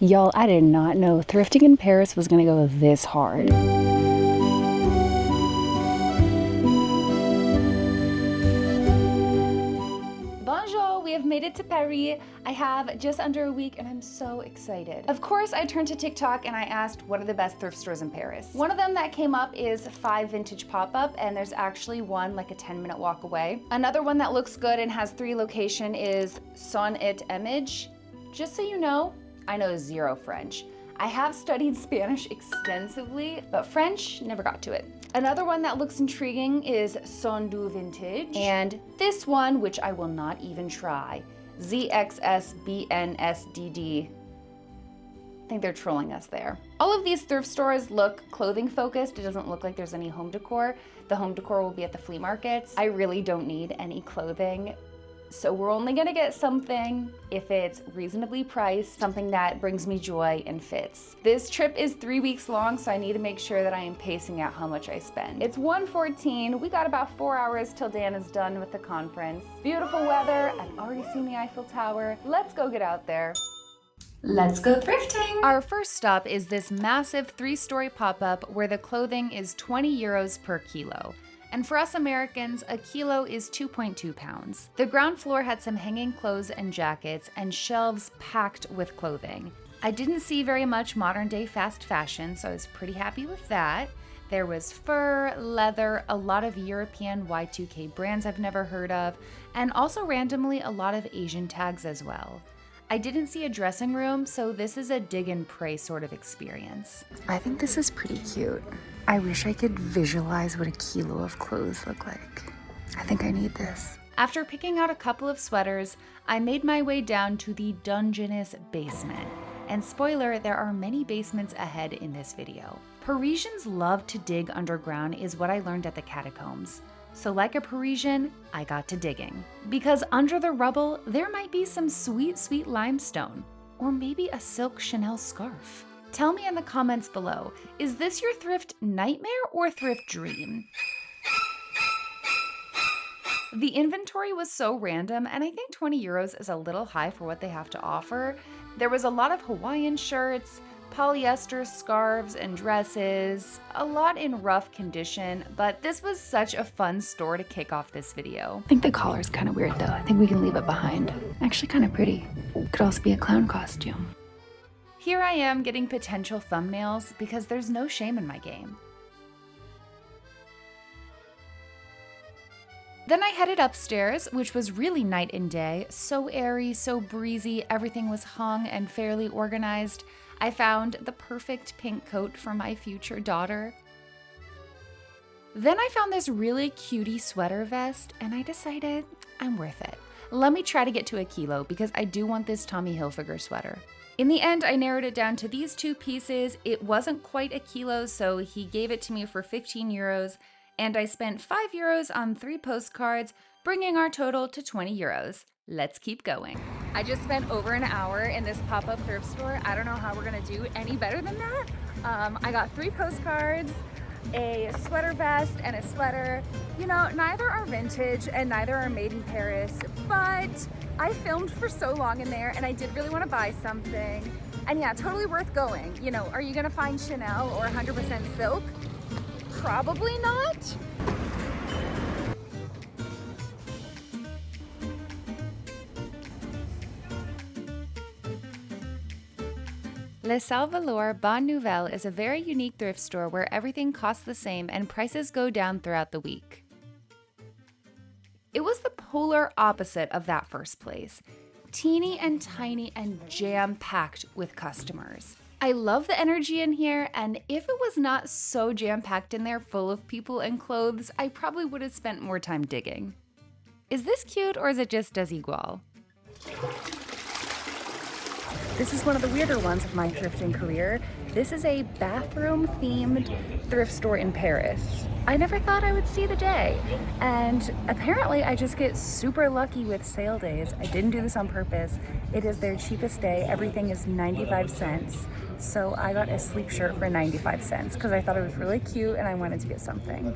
Y'all, I did not know thrifting in Paris was gonna go this hard. Bonjour, we have made it to Paris. I have just under a week and I'm so excited. Of course, I turned to TikTok and I asked what are the best thrift stores in Paris. One of them that came up is 5 Vintage Pop-Up, and there's actually one like a 10-minute walk away. Another one that looks good and has 3 locations is Son et Image. Just so you know, I know 0 French. I have studied Spanish extensively, but French, never got to it. Another one that looks intriguing is Son du Vintage, and this one, which I will not even try, ZXSBNSDD. I think they're trolling us there. All of these thrift stores look clothing focused. It doesn't look like there's any home decor. The home decor will be at the flea markets. I really don't need any clothing, so we're only gonna get something if it's reasonably priced, something that brings me joy and fits. This trip is 3 weeks long, so I need to make sure that I am pacing out how much I spend. It's 1:14, we got about 4 hours till Dan is done with the conference. Beautiful weather, I've already seen the Eiffel Tower. Let's go get out there. Let's go thrifting! Our first stop is this massive 3-story pop-up where the clothing is 20 euros per kilo. And for us Americans, a kilo is 2.2 pounds. The ground floor had some hanging clothes and jackets and shelves packed with clothing. I didn't see very much modern day fast fashion, so I was pretty happy with that. There was fur, leather, a lot of European Y2K brands I've never heard of, and also randomly a lot of Asian tags as well. I didn't see a dressing room, so this is a dig and pray sort of experience. I think this is pretty cute. I wish I could visualize what a kilo of clothes look like. I think I need this. After picking out a couple of sweaters, I made my way down to the dungeness basement. And spoiler, there are many basements ahead in this video. Parisians love to dig underground is what I learned at the catacombs. So like a Parisian, I got to digging. Because under the rubble, there might be some sweet, sweet limestone. Or maybe a silk Chanel scarf. Tell me in the comments below, is this your thrift nightmare or thrift dream? The inventory was so random, and I think 20 euros is a little high for what they have to offer. There was a lot of Hawaiian shirts, polyester scarves and dresses, a lot in rough condition, but this was such a fun store to kick off this video. I think the collar's kind of weird though. I think we can leave it behind. Actually kind of pretty. Could also be a clown costume. Here I am getting potential thumbnails because there's no shame in my game. Then I headed upstairs, which was really night and day, so airy, so breezy, everything was hung and fairly organized. I found the perfect pink coat for my future daughter. Then I found this really cutie sweater vest and I decided I'm worth it. Let me try to get to a kilo because I do want this Tommy Hilfiger sweater. In the end, I narrowed it down to these 2 pieces. It wasn't quite a kilo, so he gave it to me for 15 euros, and I spent 5 euros on 3 postcards, bringing our total to 20 euros. Let's keep going. I just spent over an hour in this pop-up thrift store. I don't know how we're gonna do any better than that. I got 3 postcards, a sweater vest, and a sweater. You know, neither are vintage and neither are made in Paris, but I filmed for so long in there and I did really want to buy something. And yeah, totally worth going. You know, are you gonna find Chanel or 100% silk? Probably not. Les Salles Velours Bonne Nouvelle is a very unique thrift store where everything costs the same and prices go down throughout the week. It was the polar opposite of that first place. Teeny and tiny and jam-packed with customers. I love the energy in here, and if it was not so jam-packed in there full of people and clothes, I probably would have spent more time digging. Is this cute or is it just desigual? This is one of the weirder ones of my thrifting career. This is a bathroom-themed thrift store in Paris. I never thought I would see the day, and apparently I just get super lucky with sale days. I didn't do this on purpose. It is their cheapest day. Everything is 95 cents. So I got a sleep shirt for 95 cents because I thought it was really cute and I wanted to get something.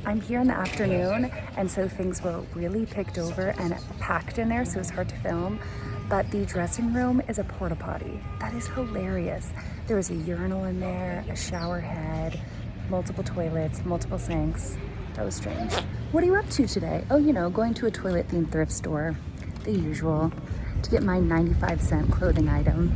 I'm here in the afternoon, and so things were really picked over and packed in there, so it's hard to film. but the dressing room is a porta potty. That is hilarious. There is a urinal in there, a shower head, multiple toilets, multiple sinks. That was strange. What are you up to today? Oh, you know, going to a toilet themed thrift store, the usual, to get my 95-cent clothing item.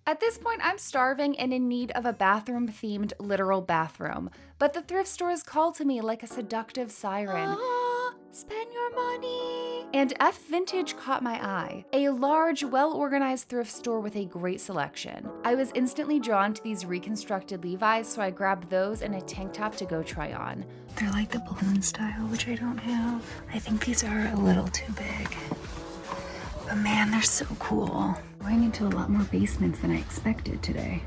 At this point, I'm starving and in need of a bathroom-themed literal bathroom, but the thrift stores call to me like a seductive siren. Spend your money. And F Vintage caught my eye. A large, well-organized thrift store with a great selection. I was instantly drawn to these reconstructed Levi's, so I grabbed those and a tank top to go try on. They're like the balloon style, which I don't have. I think these are a little too big. But man, they're so cool. Going into a lot more basements than I expected today.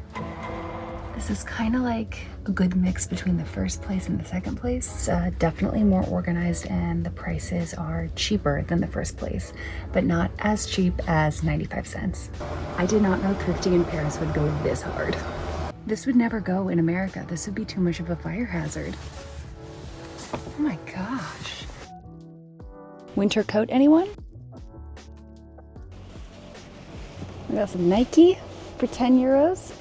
This is kind of like a good mix between the first place and the second place. It's definitely more organized and the prices are cheaper than the first place, but not as cheap as 95 cents. I did not know thrifting in Paris would go this hard. This would never go in America. This would be too much of a fire hazard. Oh my gosh. Winter coat, anyone? We got some Nike for 10 euros.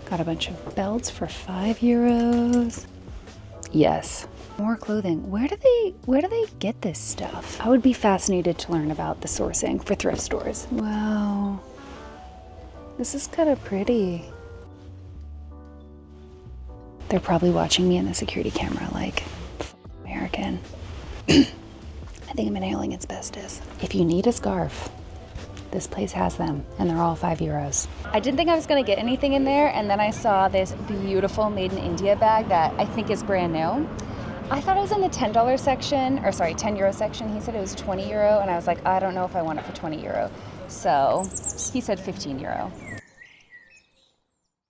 Got a bunch of belts for 5 euros. Yes. More clothing. Where do they get this stuff? I would be fascinated to learn about the sourcing for thrift stores. Wow. This is kind of pretty. They're probably watching me in the security camera like, American. I think I'm inhaling asbestos. If you need a scarf, this place has them, and they're all 5 euros. I didn't think I was gonna get anything in there, and then I saw this beautiful Made in India bag that I think is brand new. I thought it was in the $10 section, or sorry, 10 euro section. He said it was 20 euro, and I was like, I don't know if I want it for 20 euro. So he said 15 euro.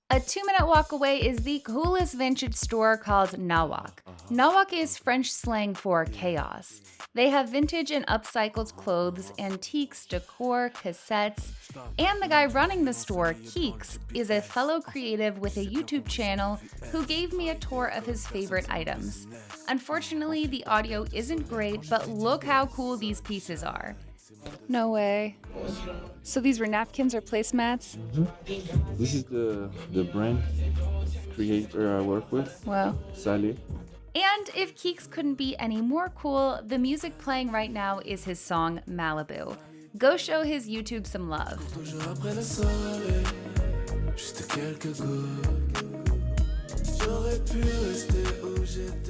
A 2-minute walk away is the coolest vintage store called Nawak. Nawak is French slang for chaos. They have vintage and upcycled clothes, antiques, decor, cassettes, and the guy running the store, Khiks, is a fellow creative with a YouTube channel who gave me a tour of his favorite items. Unfortunately, the audio isn't great, but look how cool these pieces are. No way. So these were napkins or placemats? Mm-hmm. This is the brand creator I work with. Wow. Sally. And if Khiks couldn't be any more cool, the music playing right now is his song Malibu. Go show his YouTube some love.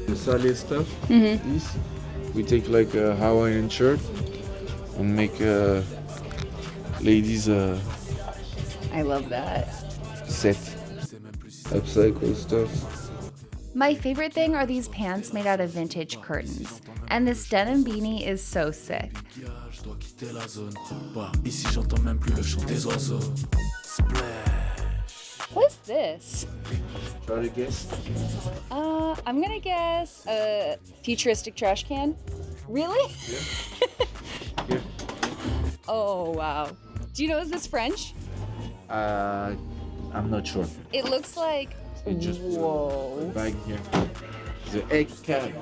The Sally stuff, this, we take like a Hawaiian shirt and make ladies I love that. set. Upcycle stuff. My favorite thing are these pants made out of vintage curtains. And this denim beanie is so sick. What's this? Try to guess. I'm gonna guess a futuristic trash can. Really? Yeah. Here. Oh, wow. Do you know, is this French? I'm not sure. It looks like, It just whoa. bag here. The egg carry.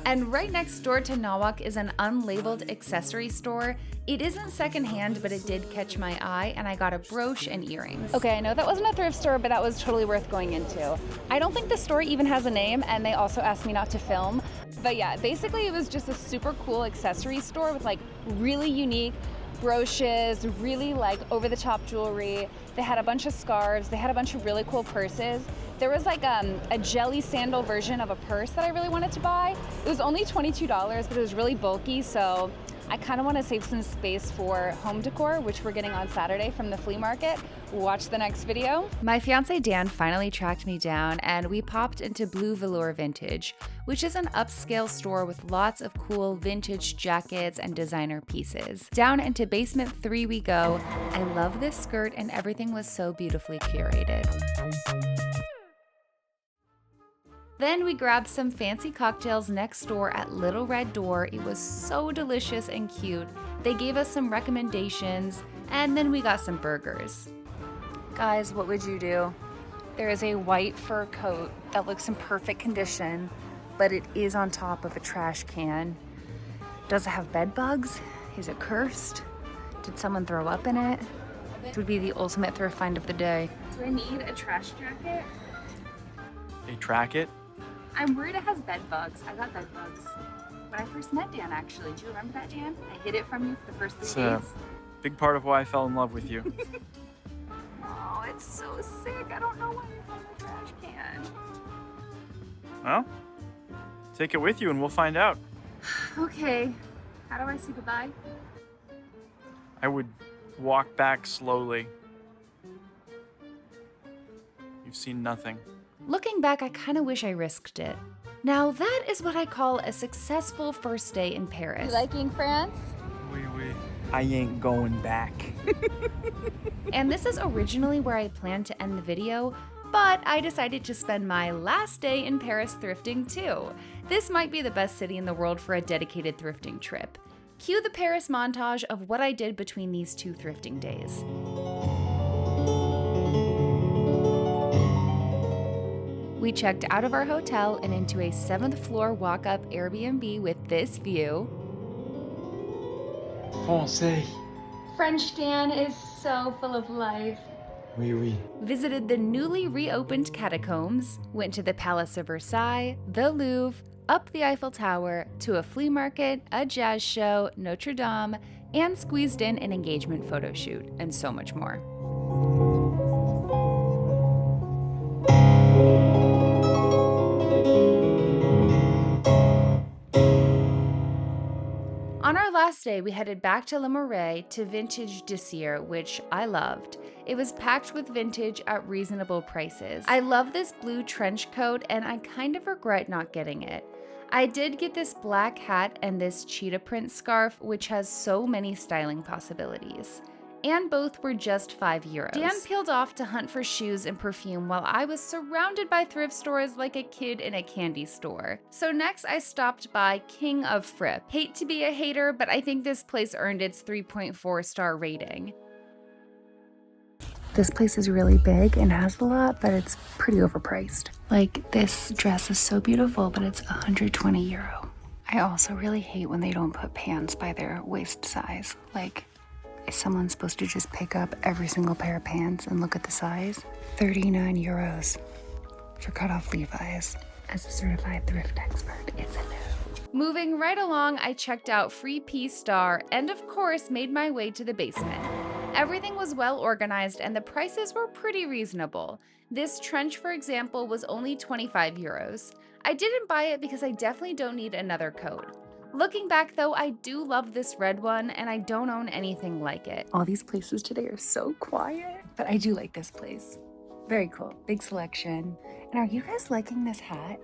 And right next door to Nawak is an unlabeled accessory store. It isn't secondhand, but it did catch my eye, and I got a brooch and earrings. Okay, I know that wasn't a thrift store, but that was totally worth going into. I don't think the store even has a name, and they also asked me not to film. But yeah, basically it was just a super cool accessory store with like really unique brooches, really like over-the-top jewelry. They had a bunch of scarves. They had a bunch of really cool purses. There was like a jelly sandal version of a purse that I really wanted to buy. It was only $22, but it was really bulky, so I kind of want to save some space for home decor, which we're getting on Saturday from the flea market. Watch the next video. My fiance Dan finally tracked me down and we popped into Bleu Velours Vintage, which is an upscale store with lots of cool vintage jackets and designer pieces. Down into basement 3 we go. I love this skirt and everything was so beautifully curated. Then we grabbed some fancy cocktails next door at Little Red Door. It was so delicious and cute. They gave us some recommendations, and then we got some burgers. Guys, what would you do? There is a white fur coat that looks in perfect condition, but it is on top of a trash can. Does it have bed bugs? Is it cursed? Did someone throw up in it? This would be the ultimate thrift find of the day. Do I need a trash jacket? A tracket? I'm worried it has bed bugs. I got bed bugs when I first met Dan, actually. Do you remember that, Dan? I hid it from you for the first 3 It's days. a big part of why I fell in love with you. Oh, it's so sick. I don't know why it's in the trash can. Well, take it with you and we'll find out. Okay. How do I say goodbye? I would walk back slowly. You've seen nothing. Looking back, I kind of wish I risked it. Now that is what I call a successful first day in Paris. You liking France? Oui, oui. I ain't going back. And this is originally where I planned to end the video, but I decided to spend my last day in Paris thrifting too. This might be the best city in the world for a dedicated thrifting trip. Cue the Paris montage of what I did between these 2 thrifting days. We checked out of our hotel and into a 7th floor walk-up Airbnb with this view. Français. French Dan is so full of life. Oui, oui. Visited the newly reopened catacombs, went to the Palace of Versailles, the Louvre, up the Eiffel Tower, to a flea market, a jazz show, Notre Dame, and squeezed in an engagement photo shoot, and so much more. On our last day, we headed back to Le Marais to vintage Désir, which I loved. It was packed with vintage at reasonable prices. I love this blue trench coat and I kind of regret not getting it. I did get this black hat and this cheetah print scarf, which has so many styling possibilities. And both were just €5. Dan peeled off to hunt for shoes and perfume while I was surrounded by thrift stores like a kid in a candy store. So next I stopped by King of Frip. Hate to be a hater, but I think this place earned its 3.4-star rating. This place is really big and has a lot, but it's pretty overpriced. Like, this dress is so beautiful, but it's €120. I also really hate when they don't put pants by their waist size. Like, is someone supposed to just pick up every single pair of pants and look at the size? €39 for cut-off Levi's. As a certified thrift expert, it's a no. Moving right along, I checked out Free Pea Star and of course made my way to the basement. Everything was well organized and the prices were pretty reasonable. This trench, for example, was only €25. I didn't buy it because I definitely don't need another coat. Looking back though, I do love this red one and I don't own anything like it. All these places today are so quiet, but I do like this place. Very cool, big selection. And are you guys liking this hat?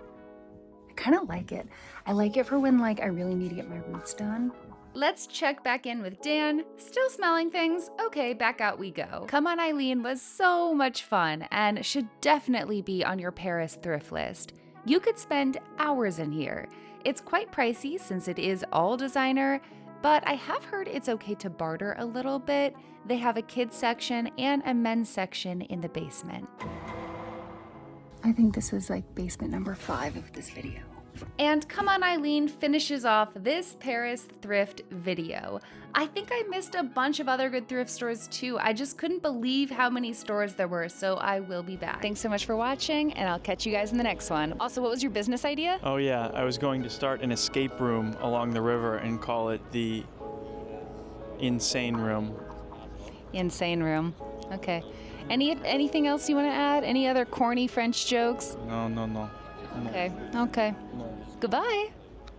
I kind of like it. I like it for when like I really need to get my roots done. Let's check back in with Dan. Still smelling things? Okay, back out we go. Come On Eileen was so much fun and should definitely be on your Paris thrift list. You could spend hours in here. It's quite pricey since it is all designer, but I have heard it's okay to barter a little bit. They have a kids section and a men's section in the basement. I think this is like basement number 5 of this video. And Come On Eileen finishes off this Paris thrift video. I think I missed a bunch of other good thrift stores too. I just couldn't believe how many stores there were, so I will be back. Thanks so much for watching, and I'll catch you guys in the next one. Also, what was your business idea? Oh yeah, I was going to start an escape room along the river and call it the Insane Room. Insane Room. Okay. Anything else you want to add? Any other corny French jokes? No. Okay. Okay. No. Goodbye.